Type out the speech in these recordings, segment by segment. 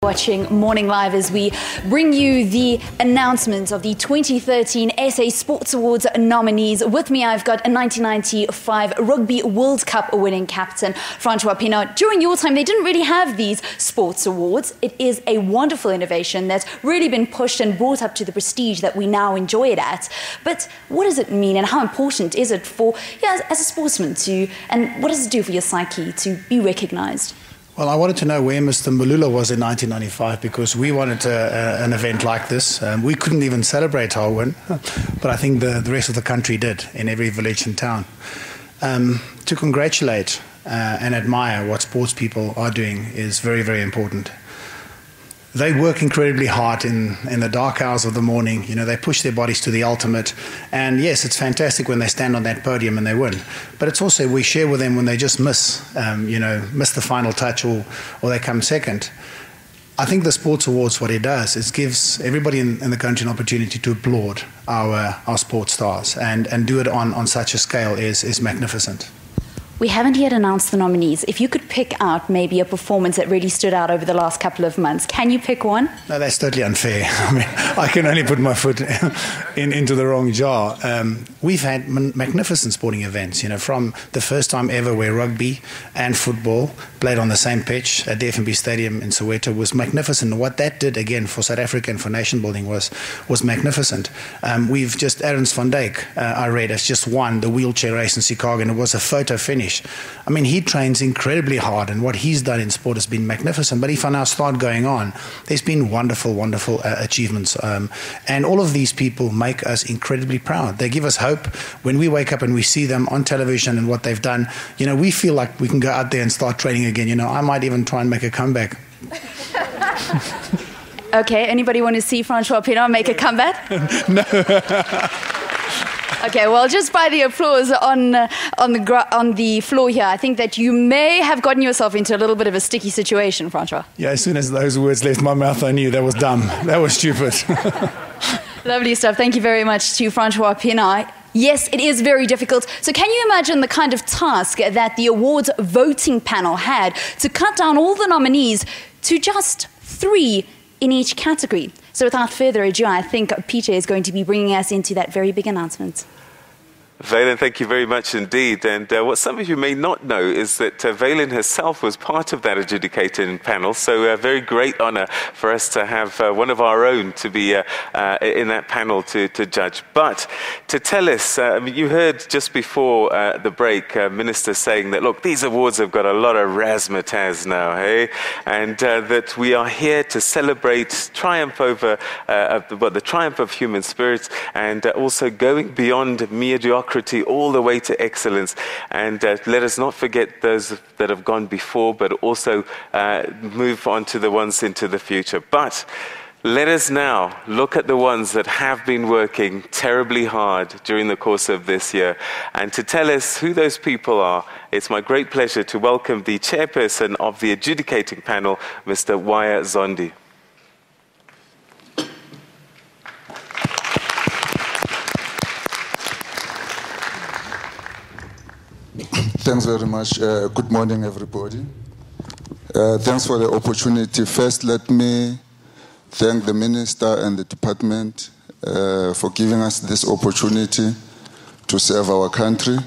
Watching Morning Live as we bring you the announcement of the 2013 SA Sports Awards nominees. With me, I've got a 1995 Rugby World Cup winning captain, Francois Pienaar. During your time, they didn't really have these sports awards. It is a wonderful innovation that's really been pushed and brought up to the prestige that we now enjoy it at. But what does it mean and how important is it for, as a sportsman and what does it do for your psyche to be recognised? Well, I wanted to know where Mr. Mbulula was in 1995 because we wanted an event like this. We couldn't even celebrate our win, but I think the rest of the country did in every village and town. To congratulate and admire what sports people are doing is very, very important. They work incredibly hard in the dark hours of the morning. You know, they push their bodies to the ultimate. And yes, it's fantastic when they stand on that podium and they win. But it's also, we share with them when they just miss the final touch or they come second. I think the Sports Awards, what it does, is gives everybody in the country an opportunity to applaud our sports stars. And do it on such a scale is magnificent. We haven't yet announced the nominees. If you could pick out maybe a performance that really stood out over the last couple of months, can you pick one? No, that's totally unfair. I mean, I can only put my foot into the wrong jar. We've had magnificent sporting events, from the first time ever where rugby and football played on the same pitch at the FNB Stadium in Soweto was magnificent. What that did, again, for South Africa and for nation building was magnificent. We've just, Arends van Dijk, I read, has just won the wheelchair race in Chicago, and it was a photo finish. I mean, he trains incredibly hard, and what he's done in sport has been magnificent. But if I now start going on, there's been wonderful, wonderful achievements. And all of these people make us incredibly proud. They give us hope. When we wake up and we see them on television and what they've done, we feel like we can go out there and start training again. I might even try and make a comeback. Okay, anybody want to see Francois Pienaar make a comeback? No. Okay, well, just by the applause on the floor here, I think that you may have gotten yourself into a little bit of a sticky situation, Francois. Yeah, as soon as those words left my mouth, I knew that was dumb. That was stupid. Lovely stuff. Thank you very much to Francois Pienaar. Yes, it is very difficult. So can you imagine the kind of task that the awards voting panel had to cut down all the nominees to just 3 in each category? So without further ado, I think Peter is going to be bringing us into that very big announcement. Valen, thank you very much indeed. And what some of you may not know is that Valen herself was part of that adjudicating panel. So a very great honor for us to have one of our own to be in that panel to judge. But to tell us, you heard just before the break, Minister saying that, look, these awards have got a lot of razzmatazz now, hey? And that we are here to celebrate triumph over the triumph of human spirits and also going beyond mediocrity all the way to excellence. And let us not forget those that have gone before, but also move on to the ones into the future. But let us now look at the ones that have been working terribly hard during the course of this year. And to tell us who those people are, it's my great pleasure to welcome the chairperson of the adjudicating panel, Mr. Waya Zondi. Thanks very much. Good morning, everybody. Thanks for the opportunity. First, let me thank the Minister and the Department for giving us this opportunity to serve our country.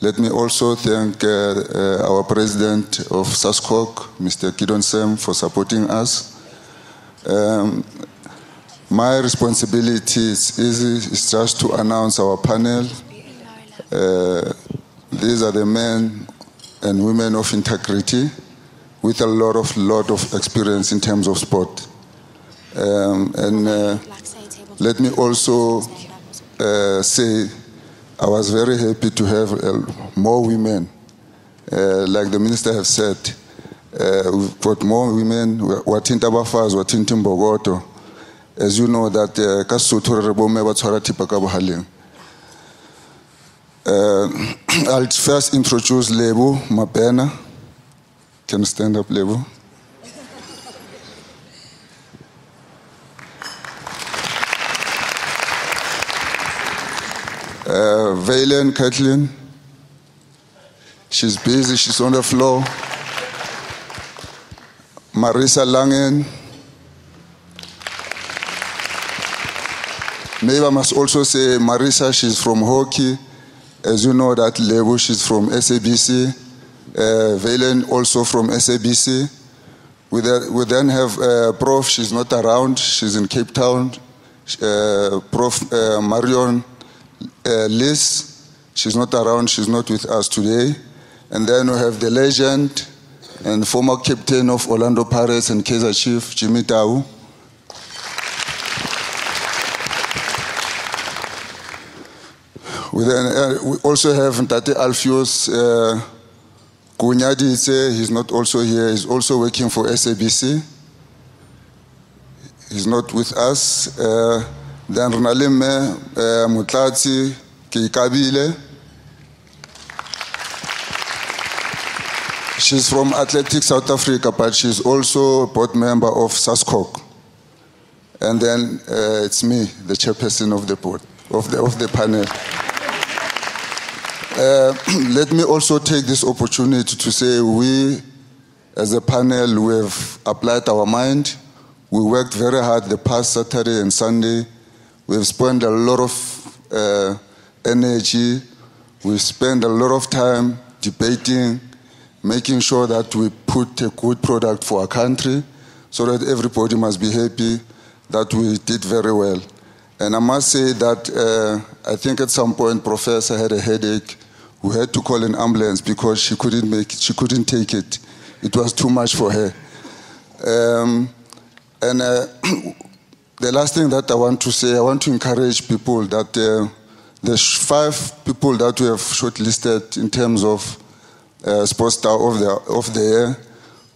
Let me also thank our President of SASCOC, Mr. Gideon Sem, for supporting us. My responsibility is just to announce our panel. These are the men and women of integrity with a lot of experience in terms of sport. Let me also say I was very happy to have more women. Like the Minister has said, we've got more women. Watinta Bafaz, Watinta Mbogoto. As you know that Kasutu Rebome Watsara Tipaka Bahaling. I'll first introduce Lebo Mapena. Can you stand up, Lebo? Valen Kathleen. She's busy, she's on the floor. Marisa Langen. Maybe I must also say Marisa, she's from hockey. As you know, that Lebu, she's from SABC. Valen also from SABC. We then have Prof, she's not around, she's in Cape Town. Prof Marion Liz, she's not around, she's not with us today. And then we have the legend and former captain of Orlando Pirates and Kaizer Chief, Jimmy Tau. We also have Ntate Alfios Kunyaditse, he's not also here, he's also working for SABC. He's not with us. Then Ronalime Mutlati Keikabile. She's from Athletics South Africa, but she's also a board member of SASCOC. And then it's me, the chairperson of the board, of the panel. Let me also take this opportunity to say we, as a panel, we have applied our mind. We worked very hard the past Saturday and Sunday. We've spent a lot of energy. We spent a lot of time debating, making sure that we put a good product for our country so that everybody must be happy that we did very well. And I must say that I think at some point Professor had a headache. We had to call an ambulance because she couldn't make it. She couldn't take it. It was too much for her. The last thing that I want to say, I want to encourage people that the 5 people that we have shortlisted in terms of Sports Star of the Year,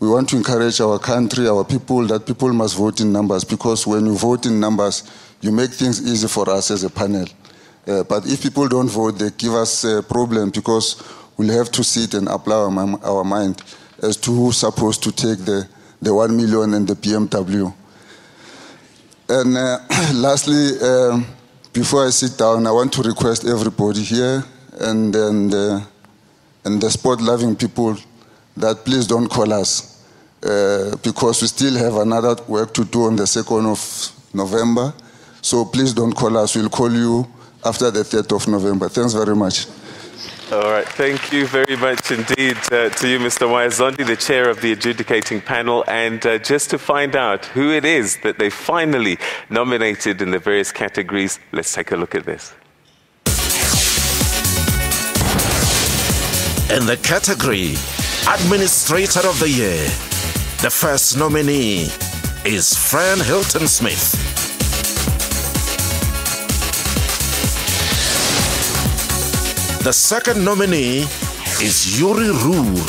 we want to encourage our country, our people, that people must vote in numbers, because when you vote in numbers, you make things easy for us as a panel. But if people don't vote, they give us a problem, because we'll have to sit and apply our mind as to who's supposed to take the 1 million and the BMW. And lastly, before I sit down, I want to request everybody here and the sport-loving people that please don't call us, because we still have another work to do on the 2nd of November. So please don't call us. We'll call you after the 3rd of November. Thanks very much. All right, thank you very much indeed to you, Mr. Wayazondi, the chair of the adjudicating panel. And just to find out who it is that they finally nominated in the various categories, let's take a look at this. In the category Administrator of the Year, the first nominee is Fran Hilton Smith. The second nominee is Yuri Roer.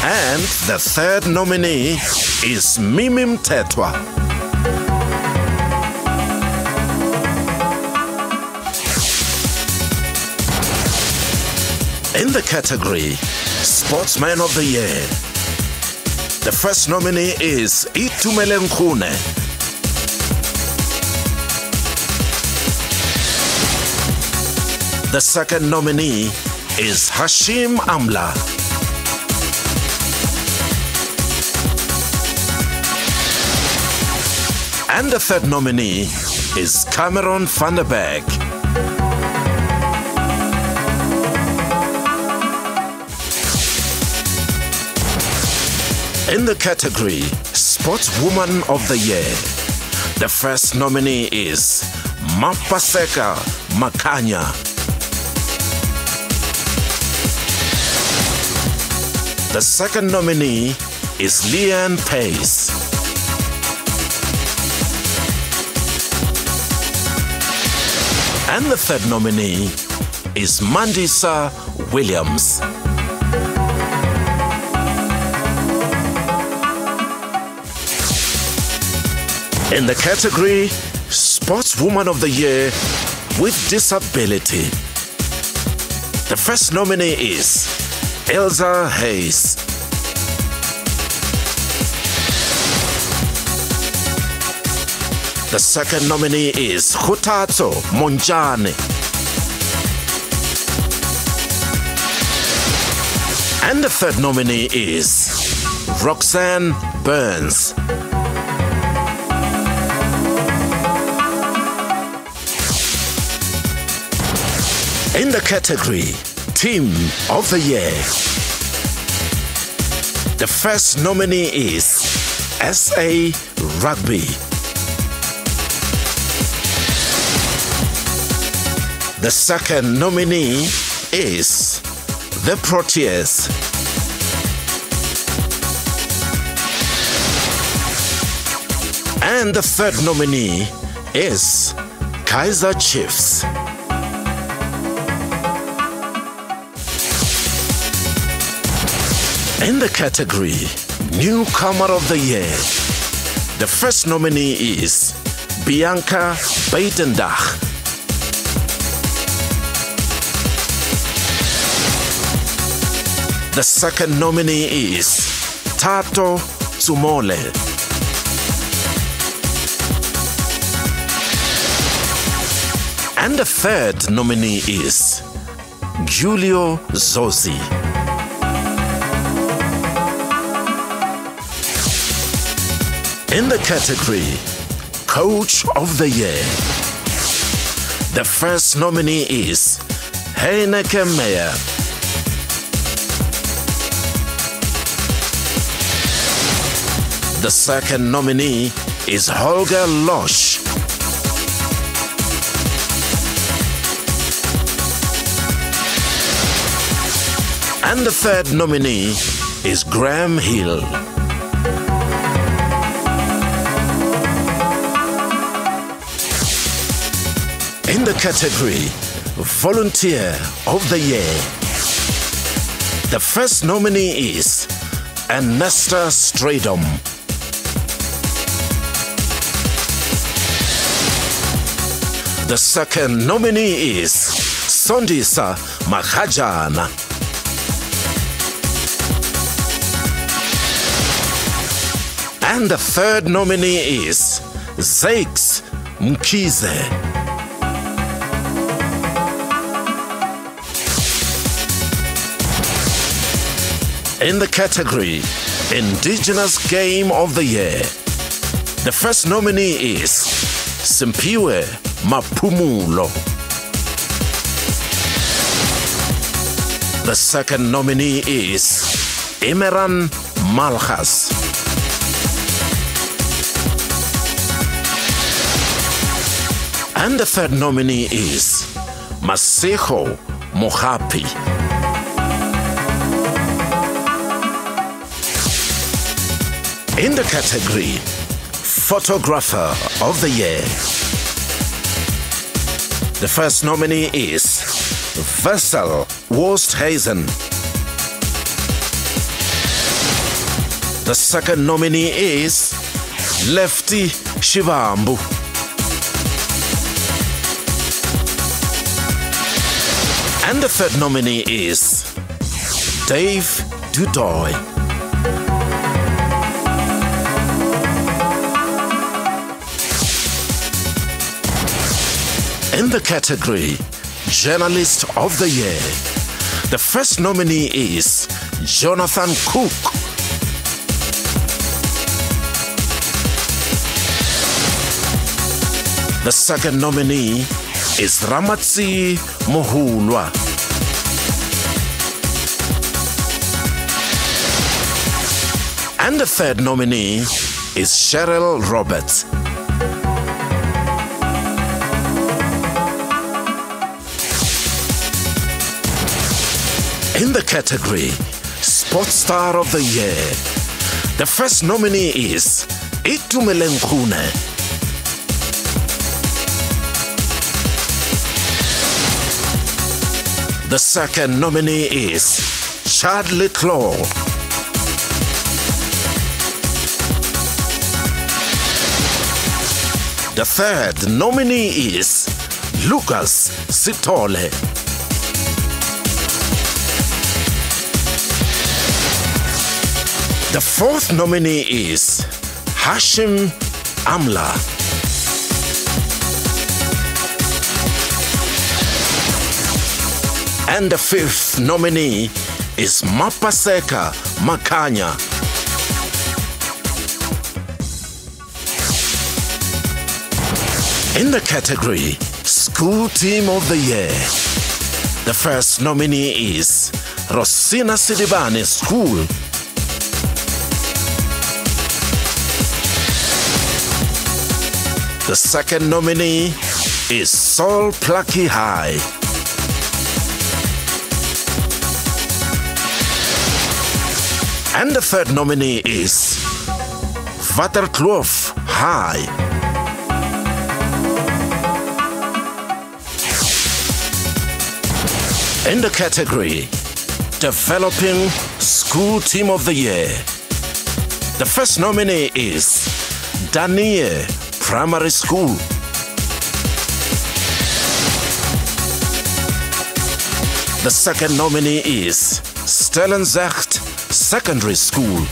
And the third nominee is Mimi Mtetwa. In the category Sportsman of the Year, the first nominee is Itumele Nkune. The second nominee is Hashim Amla. And the third nominee is Cameron van der Berg. In the category Sportswoman of the Year, the first nominee is Mapaseka Makanya. The second nominee is Leanne Pace. And the third nominee is Mandisa Williams. In the category Sportswoman of the Year with Disability, the first nominee is Elsa Hayes. The second nominee is Khutazo Monjane. And the third nominee is Roxanne Burns. In the category Team of the Year, the first nominee is SA Rugby. The second nominee is the Proteas. And the third nominee is Kaizer Chiefs. In the category Newcomer of the Year, the first nominee is Bianca Buitendach. The second nominee is Tato Tsumole. And the third nominee is Giulio Zozzi. In the category Coach of the Year, the first nominee is Heineke Meyer. The second nominee is Holger Losch. And the third nominee is Graham Hill. In the category Volunteer of the Year, the first nominee is Ernesta Stradom. The second nominee is Sondisa Mahajana. And the third nominee is Zakes Mkhize. In the category Indigenous Game of the Year, the first nominee is Simpiwe Mapumulo. The second nominee is Emeran Malchas. And the third nominee is Masejo Mohapi. In the category Photographer of the Year, the first nominee is Vessel Wosthuizen. The second nominee is Lefty Shivambu. And the third nominee is Dave Dudoy. In the category Journalist of the Year, the first nominee is Jonathan Cook. The second nominee is Ramatsi Mohulwa. And the third nominee is Cheryl Roberts. In the category Sports Star of the Year, the first nominee is Itumeleng Khune. The second nominee is Chadley Claw. The third nominee is Lucas Sitole. The fourth nominee is Hashim Amla. And the fifth nominee is Mapaseka Makanya. In the category School Team of the Year, the first nominee is Rosina Sidibane School. The second nominee is Sol Plaatje High. And the third nominee is Waterkloof High. In the category Developing School Team of the Year, the first nominee is Danier Primary School. The second nominee is Stellenzecht Secondary School.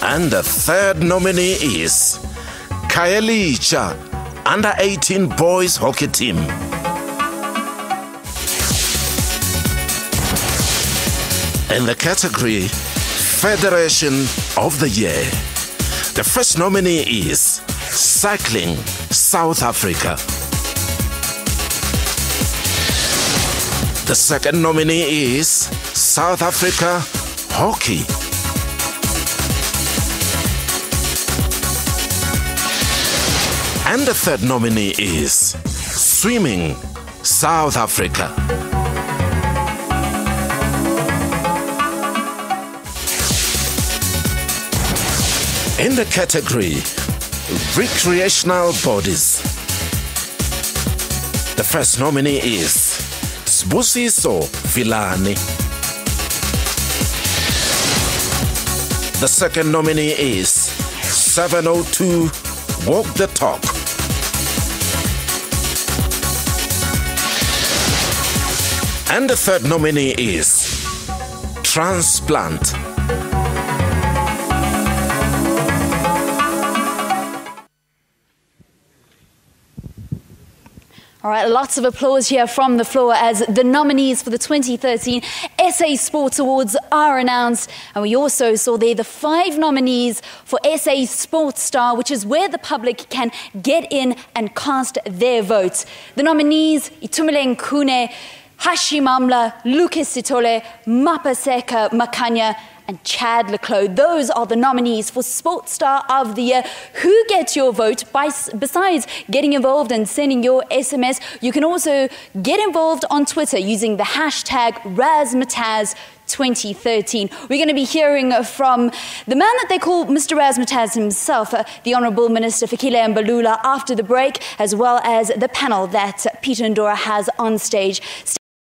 And the third nominee is Khayelitsha Under 18 Boys Hockey Team. In the category Federation of the Year, the first nominee is Cycling South Africa. The second nominee is South Africa Hockey. And the third nominee is Swimming South Africa. In the category Recreational Bodies, the first nominee is Sbusiso Vilani. The second nominee is 702 Walk the Talk. And the third nominee is Transplant. All right, lots of applause here from the floor as the nominees for the 2013 SA Sports Awards are announced. And we also saw there the 5 nominees for SA Sports Star, which is where the public can get in and cast their votes. The nominees, Itumeleng Khune, Hashi Mamla, Lucas Sitole, Mapaseka Makanya, and Chad Leclos. Those are the nominees for Sports Star of the Year. Who gets your vote? Besides getting involved and sending your SMS, you can also get involved on Twitter using the hashtag #RazMataz2013. We're going to be hearing from the man that they call Mr. Razmataz himself, the Honourable Minister Fikile Mbalula, after the break, as well as the panel that Peter Ndora has on stage.